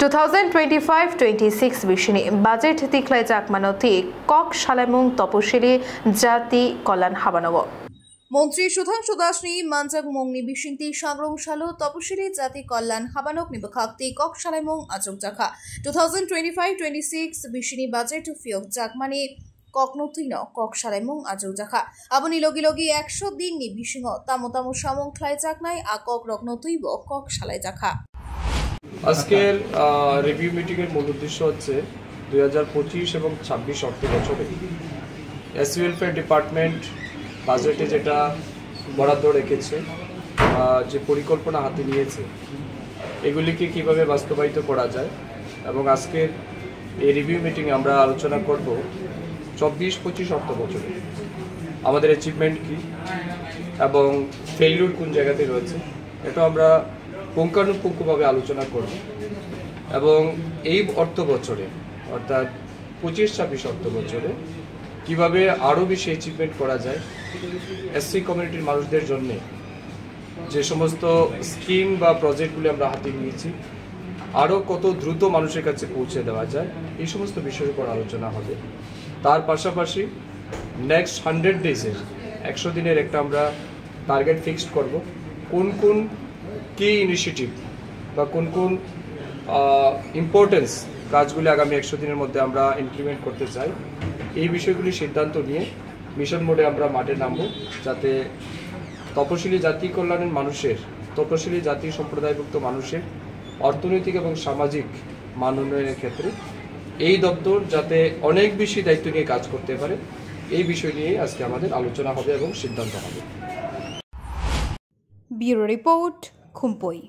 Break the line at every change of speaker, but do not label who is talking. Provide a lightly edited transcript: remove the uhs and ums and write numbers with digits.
2025-26 বিশিনী budget তিখলাই জাকমানতি cock সালামুং তপশিলি জাতি কল্যাণ হাবানগ মন্ত্রী সুধাংশু দাসনি মানজাগ মংনি বিশিংতি সাংরং সালো তপশিলি জাতি কল্যাণ হাবানক নিবখাক্তি কক সালামুং আজক জাখা 2025-26 বিশিনী বাজেট ফিয়ক জাকমানি ককনথিন কক সালামুং আজক জাখা আবনি লগি লগি 100 দিন নি বিশিং তামতামু সামং খ্লাই জাকনাই আকক রকনথইব কক সালাই জাখা।
আজকের রিভিউ মিটিং এর মূল উদ্দেশ্য হচ্ছে 2025 এবং 26 অর্থ বছরে এসসি ওয়েলফেয়ার ডিপার্টমেন্ট বাজেটে যেটা বরাদ্দ রেখেছে যে পরিকল্পনা হাতে নিয়েছে এগুলিকে কিভাবে বাস্তবায়িত করা যায় এবং আজকের এই রিভিউ মিটিংয়ে আমরা আলোচনা করব 24-25 অর্থ বছরে আমাদের অ্যাচিভমেন্ট কী এবং ফেইলিউর কোন জায়গাতে রয়েছে এটা আমরা পুঙ্খানুপুঙ্খভাবে আলোচনা করব এবং এই অর্থ বছরে অর্থাৎ 25-26 অর্থ বছরে কীভাবে আরও বেশি অ্যাচিভমেন্ট করা যায় এসসি কমিউনিটির মানুষদের জন্য যে সমস্ত স্কিম বা প্রজেক্টগুলি আমরা হাতে নিয়েছি আরও কত দ্রুত মানুষের কাছে পৌঁছে দেওয়া যায় এই সমস্ত বিষয়ের উপর আলোচনা হবে। তার পাশাপাশি নেক্সট 100 ডেজের 100 দিনের একটা আমরা টার্গেট ফিক্সড করব কোন কোন কি ইনিশিয়েটিভ বা কোন কোন ইম্পর্টেন্স কাজগুলি আগামী 100 দিনের মধ্যে আমরা ইমপ্লিমেন্ট করতে চাই এই বিষয়গুলি সিদ্ধান্ত নিয়ে মিশন মোডে আমরা মাঠে নামব যাতে তপশিলি জাতি কল্যাণের মানুষের তপশিলি জাতি সম্প্রদায়ভুক্ত মানুষের অর্থনৈতিক এবং সামাজিক মান উন্নয়নের ক্ষেত্রে এই দপ্তর যাতে অনেক বেশি দায়িত্ব নিয়ে কাজ করতে পারে এই বিষয় নিয়ে আজকে আমাদের আলোচনা হবে এবং সিদ্ধান্ত হবে।
Bureau report খুম্পই।